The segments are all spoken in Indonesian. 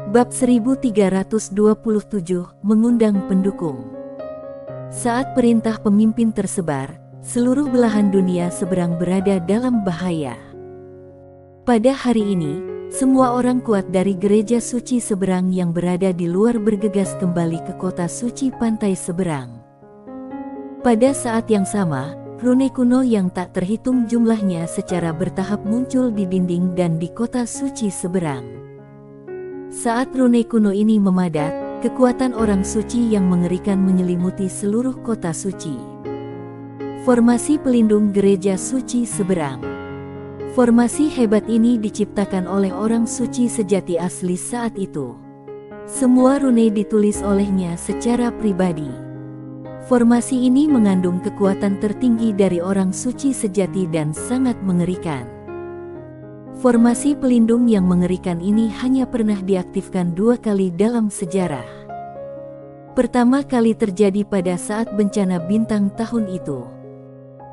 Bab 1327 mengundang pendukung. Saat perintah pemimpin tersebar, seluruh belahan dunia seberang berada dalam bahaya. Pada hari ini, semua orang kuat dari gereja suci seberang yang berada di luar bergegas kembali ke kota suci pantai seberang. Pada saat yang sama, rune kuno yang tak terhitung jumlahnya secara bertahap muncul di dinding dan di kota suci seberang. Saat rune kuno ini memadat, kekuatan orang suci yang mengerikan menyelimuti seluruh kota suci. Formasi pelindung gereja suci seberang. Formasi hebat ini diciptakan oleh orang suci sejati asli saat itu. Semua rune ditulis olehnya secara pribadi. Formasi ini mengandung kekuatan tertinggi dari orang suci sejati dan sangat mengerikan. Formasi pelindung yang mengerikan ini hanya pernah diaktifkan 2 kali dalam sejarah. Pertama kali terjadi pada saat bencana bintang tahun itu.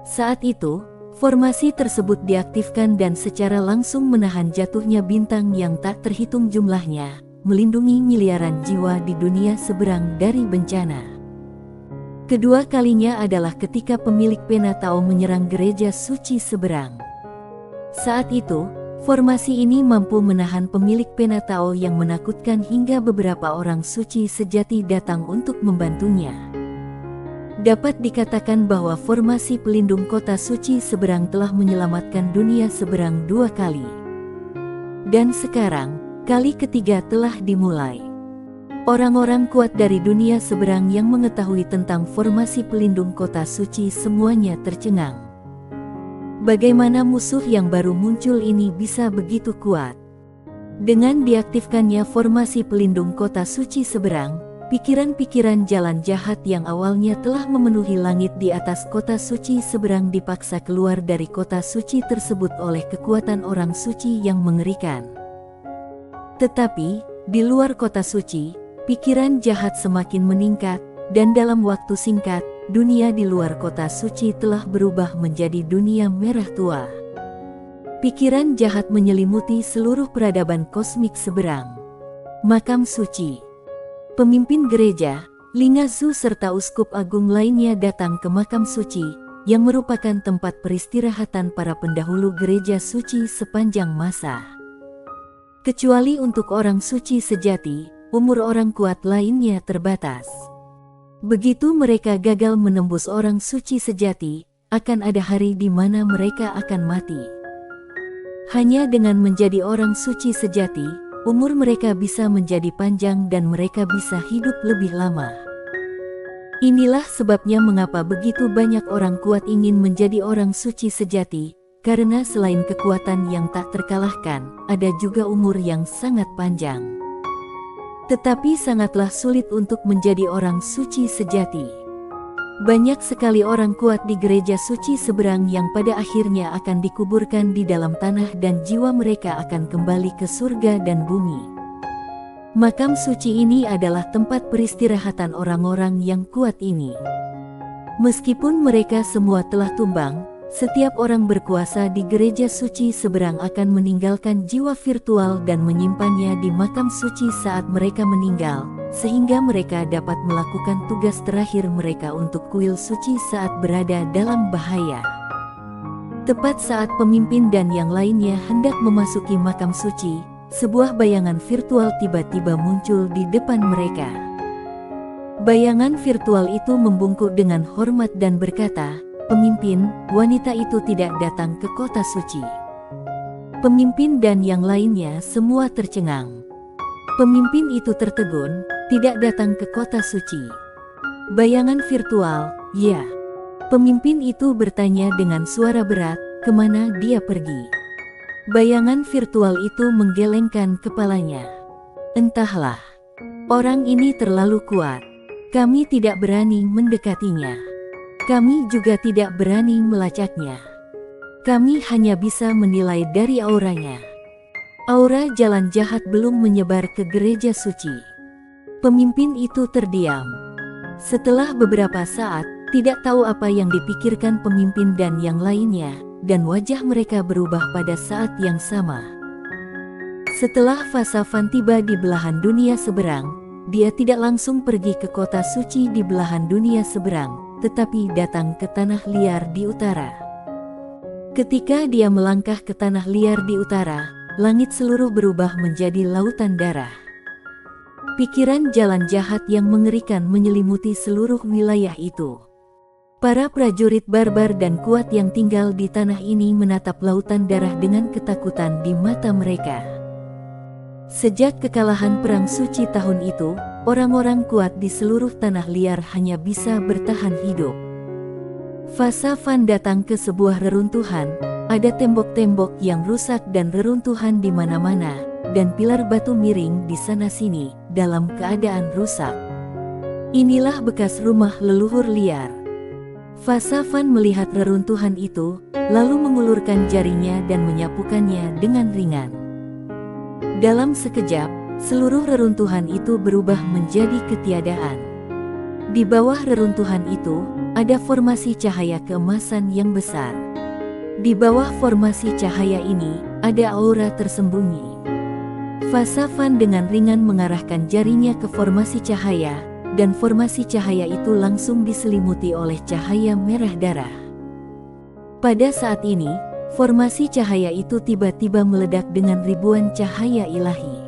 Saat itu, formasi tersebut diaktifkan dan secara langsung menahan jatuhnya bintang yang tak terhitung jumlahnya, melindungi miliaran jiwa di dunia seberang dari bencana. Kedua kalinya adalah ketika pemilik Penatao menyerang gereja suci seberang. Saat itu, formasi ini mampu menahan pemilik Penatao yang menakutkan hingga beberapa orang suci sejati datang untuk membantunya. Dapat dikatakan bahwa formasi pelindung kota suci seberang telah menyelamatkan dunia seberang 2 kali. Dan sekarang, kali ketiga telah dimulai. Orang-orang kuat dari dunia seberang yang mengetahui tentang formasi pelindung kota suci semuanya tercengang. Bagaimana musuh yang baru muncul ini bisa begitu kuat? Dengan diaktifkannya formasi pelindung kota suci seberang, pikiran-pikiran jalan jahat yang awalnya telah memenuhi langit di atas kota suci seberang dipaksa keluar dari kota suci tersebut oleh kekuatan orang suci yang mengerikan. Tetapi, di luar kota suci, pikiran jahat semakin meningkat, dan dalam waktu singkat, dunia di luar kota suci telah berubah menjadi dunia merah tua. Pikiran jahat menyelimuti seluruh peradaban kosmik seberang. Makam suci. Pemimpin gereja, Lingazu serta uskup agung lainnya datang ke makam suci, yang merupakan tempat peristirahatan para pendahulu gereja suci sepanjang masa. Kecuali untuk orang suci sejati, umur orang kuat lainnya terbatas. Begitu mereka gagal menembus orang suci sejati, akan ada hari di mana mereka akan mati. Hanya dengan menjadi orang suci sejati, umur mereka bisa menjadi panjang dan mereka bisa hidup lebih lama. Inilah sebabnya mengapa begitu banyak orang kuat ingin menjadi orang suci sejati, karena selain kekuatan yang tak terkalahkan, ada juga umur yang sangat panjang. Tetapi sangatlah sulit untuk menjadi orang suci sejati. Banyak sekali orang kuat di gereja suci seberang yang pada akhirnya akan dikuburkan di dalam tanah dan jiwa mereka akan kembali ke surga dan bumi. Makam suci ini adalah tempat peristirahatan orang-orang yang kuat ini. Meskipun mereka semua telah tumbang, setiap orang berkuasa di gereja suci seberang akan meninggalkan jiwa virtual dan menyimpannya di makam suci saat mereka meninggal, sehingga mereka dapat melakukan tugas terakhir mereka untuk kuil suci saat berada dalam bahaya. Tepat saat pemimpin dan yang lainnya hendak memasuki makam suci, sebuah bayangan virtual tiba-tiba muncul di depan mereka. Bayangan virtual itu membungkuk dengan hormat dan berkata, "Pemimpin, wanita itu tidak datang ke kota suci." Pemimpin dan yang lainnya semua tercengang. Pemimpin itu tertegun, "Tidak datang ke kota suci." Bayangan virtual, ya. Pemimpin itu bertanya dengan suara berat, "Kemana dia pergi?" Bayangan virtual itu menggelengkan kepalanya. "Entahlah. Orang ini terlalu kuat. Kami tidak berani mendekatinya. Kami juga tidak berani melacaknya. Kami hanya bisa menilai dari auranya." Aura jalan jahat belum menyebar ke gereja suci. Pemimpin itu terdiam. Setelah beberapa saat, tidak tahu apa yang dipikirkan pemimpin dan yang lainnya, dan wajah mereka berubah pada saat yang sama. Setelah Fasafan tiba di belahan dunia seberang, dia tidak langsung pergi ke kota suci di belahan dunia seberang, tetapi datang ke tanah liar di utara. Ketika dia melangkah ke tanah liar di utara, langit seluruh berubah menjadi lautan darah. Pikiran jalan jahat yang mengerikan menyelimuti seluruh wilayah itu. Para prajurit barbar dan kuat yang tinggal di tanah ini menatap lautan darah dengan ketakutan di mata mereka. Sejak kekalahan perang suci tahun itu, orang-orang kuat di seluruh tanah liar hanya bisa bertahan hidup. Fasafan datang ke sebuah reruntuhan, ada tembok-tembok yang rusak dan reruntuhan di mana-mana, dan pilar batu miring di sana-sini, dalam keadaan rusak. Inilah bekas rumah leluhur liar. Fasafan melihat reruntuhan itu, lalu mengulurkan jarinya dan menyapukannya dengan ringan. Dalam sekejap, seluruh reruntuhan itu berubah menjadi ketiadaan. Di bawah reruntuhan itu, ada formasi cahaya keemasan yang besar. Di bawah formasi cahaya ini, ada aura tersembunyi. Fasafan dengan ringan mengarahkan jarinya ke formasi cahaya, dan formasi cahaya itu langsung diselimuti oleh cahaya merah darah. Pada saat ini, formasi cahaya itu tiba-tiba meledak dengan ribuan cahaya ilahi.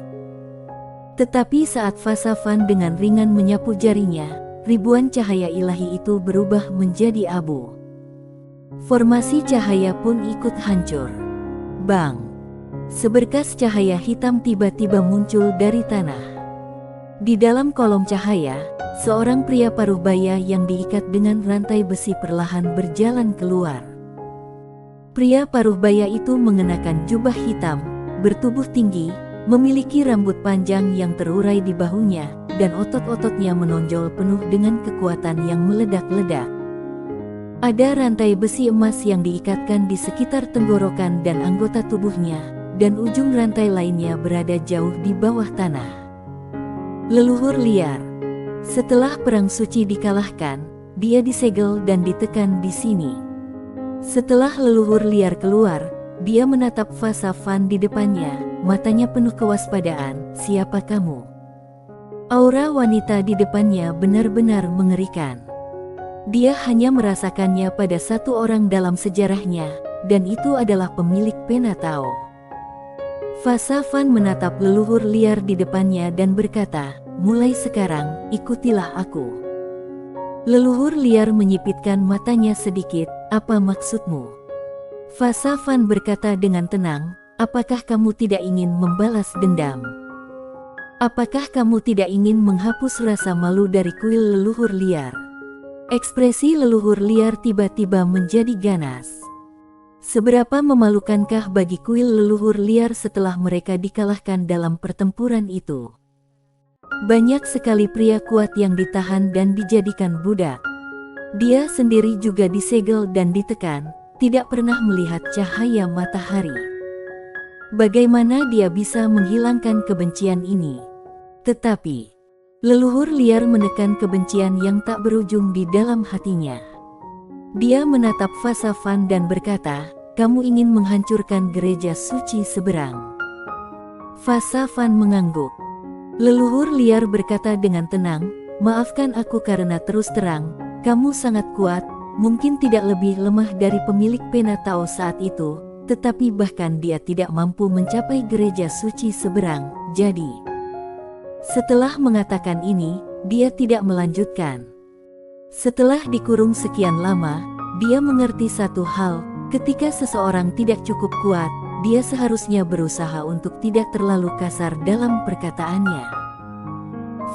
Tetapi saat Fasafan dengan ringan menyapu jarinya, ribuan cahaya ilahi itu berubah menjadi abu. Formasi cahaya pun ikut hancur. Bang! Seberkas cahaya hitam tiba-tiba muncul dari tanah. Di dalam kolom cahaya, seorang pria paruhbaya yang diikat dengan rantai besi perlahan berjalan keluar. Pria paruhbaya itu mengenakan jubah hitam, bertubuh tinggi, memiliki rambut panjang yang terurai di bahunya, dan otot-ototnya menonjol penuh dengan kekuatan yang meledak-ledak. Ada rantai besi emas yang diikatkan di sekitar tenggorokan dan anggota tubuhnya, dan ujung rantai lainnya berada jauh di bawah tanah. Leluhur liar. Setelah perang suci dikalahkan, dia disegel dan ditekan di sini. Setelah leluhur liar keluar, dia menatap Fasafan di depannya, matanya penuh kewaspadaan. Siapa kamu? Aura wanita di depannya benar-benar mengerikan. Dia hanya merasakannya pada satu orang dalam sejarahnya, dan itu adalah pemilik pena Tao. Fasafan menatap leluhur liar di depannya dan berkata, mulai sekarang, ikutilah aku. Leluhur liar menyipitkan matanya sedikit, apa maksudmu? Fasafan berkata dengan tenang, apakah kamu tidak ingin membalas dendam? Apakah kamu tidak ingin menghapus rasa malu dari kuil leluhur liar? Ekspresi leluhur liar tiba-tiba menjadi ganas. Seberapa memalukankah bagi kuil leluhur liar setelah mereka dikalahkan dalam pertempuran itu? Banyak sekali pria kuat yang ditahan dan dijadikan budak. Dia sendiri juga disegel dan ditekan, tidak pernah melihat cahaya matahari. Bagaimana dia bisa menghilangkan kebencian ini? Tetapi, leluhur liar menekan kebencian yang tak berujung di dalam hatinya. Dia menatap Fasafan dan berkata, kamu ingin menghancurkan gereja suci seberang. Fasafan mengangguk. Leluhur liar berkata dengan tenang, maafkan aku karena terus terang, kamu sangat kuat, mungkin tidak lebih lemah dari pemilik pena Tao saat itu, tetapi bahkan dia tidak mampu mencapai gereja suci seberang, jadi. Setelah mengatakan ini, dia tidak melanjutkan. Setelah dikurung sekian lama, dia mengerti satu hal, ketika seseorang tidak cukup kuat, dia seharusnya berusaha untuk tidak terlalu kasar dalam perkataannya.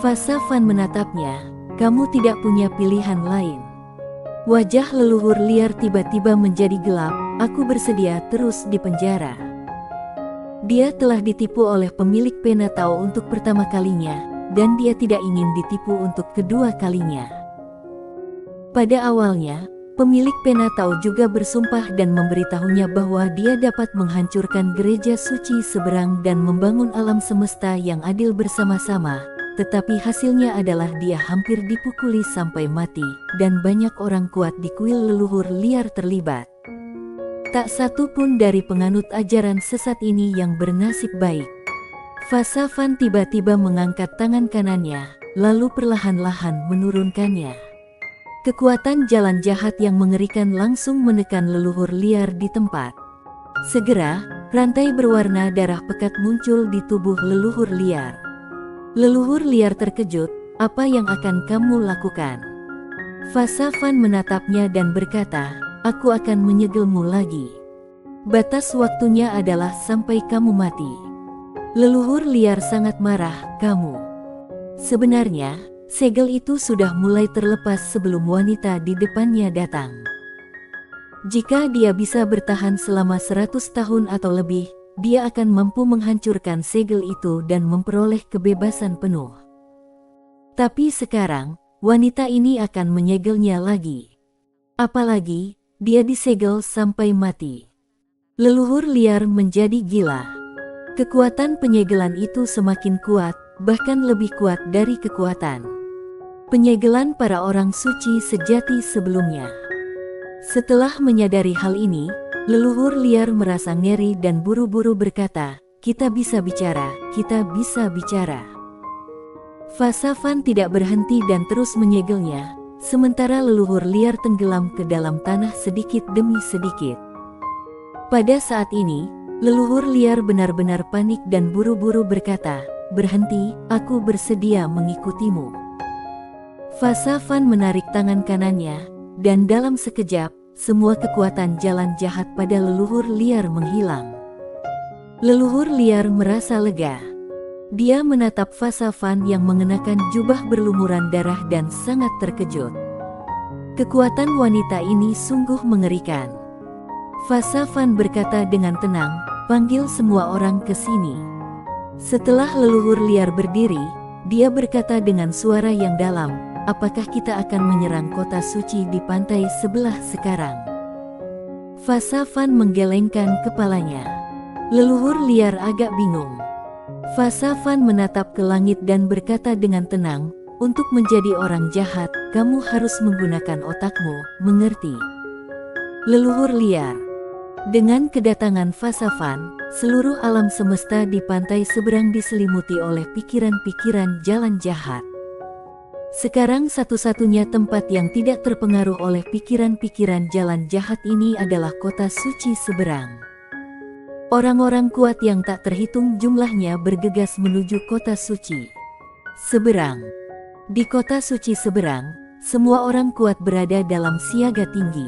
Fasafan menatapnya, kamu tidak punya pilihan lain. Wajah leluhur liar tiba-tiba menjadi gelap, aku bersedia terus di penjara. Dia telah ditipu oleh pemilik pena Tao untuk pertama kalinya, dan dia tidak ingin ditipu untuk kedua kalinya. Pada awalnya, pemilik pena Tao juga bersumpah dan memberitahunya bahwa dia dapat menghancurkan gereja suci seberang dan membangun alam semesta yang adil bersama-sama, tetapi hasilnya adalah dia hampir dipukuli sampai mati, dan banyak orang kuat di kuil leluhur liar terlibat. Tak satu pun dari penganut ajaran sesat ini yang bernasib baik. Fasafan tiba-tiba mengangkat tangan kanannya, lalu perlahan-lahan menurunkannya. Kekuatan jalan jahat yang mengerikan langsung menekan leluhur liar di tempat. Segera, rantai berwarna darah pekat muncul di tubuh leluhur liar. Leluhur liar terkejut, apa yang akan kamu lakukan? Fasafan menatapnya dan berkata, aku akan menyegelmu lagi. Batas waktunya adalah sampai kamu mati. Leluhur liar sangat marah, kamu. Sebenarnya, segel itu sudah mulai terlepas sebelum wanita di depannya datang. Jika dia bisa bertahan selama 100 tahun atau lebih, dia akan mampu menghancurkan segel itu dan memperoleh kebebasan penuh. Tapi sekarang, wanita ini akan menyegelnya lagi. Apalagi, dia disegel sampai mati. Leluhur liar menjadi gila. Kekuatan penyegelan itu semakin kuat, bahkan lebih kuat dari kekuatan penyegelan para orang suci sejati sebelumnya. Setelah menyadari hal ini, leluhur liar merasa ngeri dan buru-buru berkata, kita bisa bicara, kita bisa bicara. Fasafan tidak berhenti dan terus menyegelnya, sementara leluhur liar tenggelam ke dalam tanah sedikit demi sedikit. Pada saat ini, leluhur liar benar-benar panik dan buru-buru berkata, berhenti, aku bersedia mengikutimu. Fasafan menarik tangan kanannya, dan dalam sekejap, semua kekuatan jalan jahat pada leluhur liar menghilang. Leluhur liar merasa lega. Dia menatap Fasafan yang mengenakan jubah berlumuran darah dan sangat terkejut. Kekuatan wanita ini sungguh mengerikan. Fasafan berkata dengan tenang, panggil semua orang ke sini. Setelah leluhur liar berdiri, dia berkata dengan suara yang dalam, apakah kita akan menyerang kota suci di pantai sebelah sekarang? Fasafan menggelengkan kepalanya. Leluhur liar agak bingung. Fasafan menatap ke langit dan berkata dengan tenang, untuk menjadi orang jahat, kamu harus menggunakan otakmu, mengerti? Leluhur liar. Dengan kedatangan Fasafan, seluruh alam semesta di pantai seberang diselimuti oleh pikiran-pikiran jalan jahat. Sekarang satu-satunya tempat yang tidak terpengaruh oleh pikiran-pikiran jalan jahat ini adalah kota suci seberang. Orang-orang kuat yang tak terhitung jumlahnya bergegas menuju kota suci seberang. Di kota suci seberang, semua orang kuat berada dalam siaga tinggi.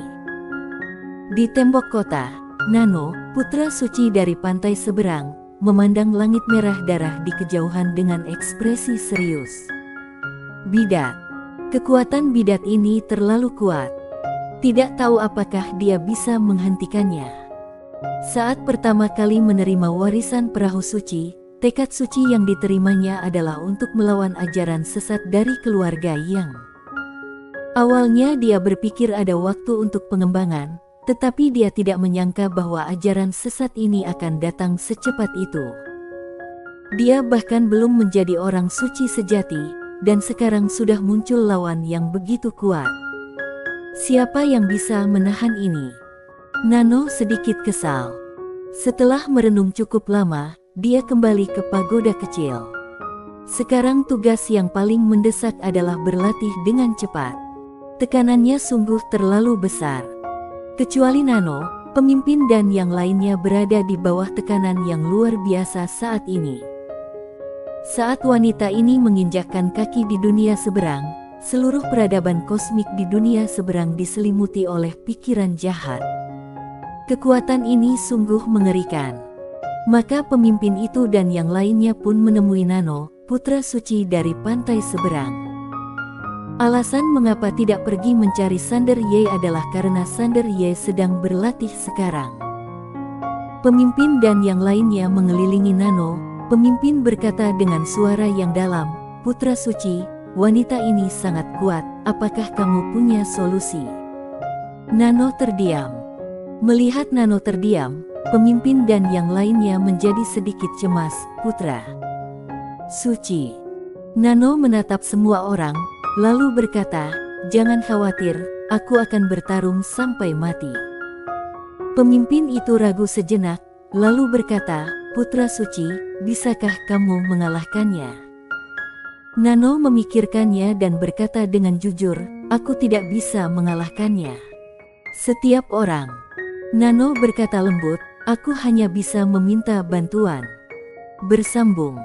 Di tembok kota, Nano, putra suci dari pantai seberang, memandang langit merah darah di kejauhan dengan ekspresi serius. Bidat. Kekuatan bidat ini terlalu kuat. Tidak tahu apakah dia bisa menghentikannya. Saat pertama kali menerima warisan perahu suci, tekad suci yang diterimanya adalah untuk melawan ajaran sesat dari keluarga Yang. Awalnya dia berpikir ada waktu untuk pengembangan, tetapi dia tidak menyangka bahwa ajaran sesat ini akan datang secepat itu. Dia bahkan belum menjadi orang suci sejati, dan sekarang sudah muncul lawan yang begitu kuat. Siapa yang bisa menahan ini? Nano sedikit kesal. Setelah merenung cukup lama, dia kembali ke pagoda kecil. Sekarang tugas yang paling mendesak adalah berlatih dengan cepat. Tekanannya sungguh terlalu besar. Kecuali Nano, pemimpin dan yang lainnya berada di bawah tekanan yang luar biasa saat ini. Saat wanita ini menginjakkan kaki di dunia seberang, seluruh peradaban kosmik di dunia seberang diselimuti oleh pikiran jahat. Kekuatan ini sungguh mengerikan. Maka pemimpin itu dan yang lainnya pun menemui Nano, putra suci dari pantai seberang. Alasan mengapa tidak pergi mencari Sander Ye adalah karena Sander Ye sedang berlatih sekarang. Pemimpin dan yang lainnya mengelilingi Nano. Pemimpin berkata dengan suara yang dalam, putra suci, wanita ini sangat kuat, apakah kamu punya solusi? Nano terdiam. Melihat Nano terdiam, pemimpin dan yang lainnya menjadi sedikit cemas, putra suci. Nano menatap semua orang, lalu berkata, jangan khawatir, aku akan bertarung sampai mati. Pemimpin itu ragu sejenak, lalu berkata, putra suci, bisakah kamu mengalahkannya? Nano memikirkannya dan berkata dengan jujur, aku tidak bisa mengalahkannya. Setiap orang. Nano berkata lembut, aku hanya bisa meminta bantuan. Bersambung.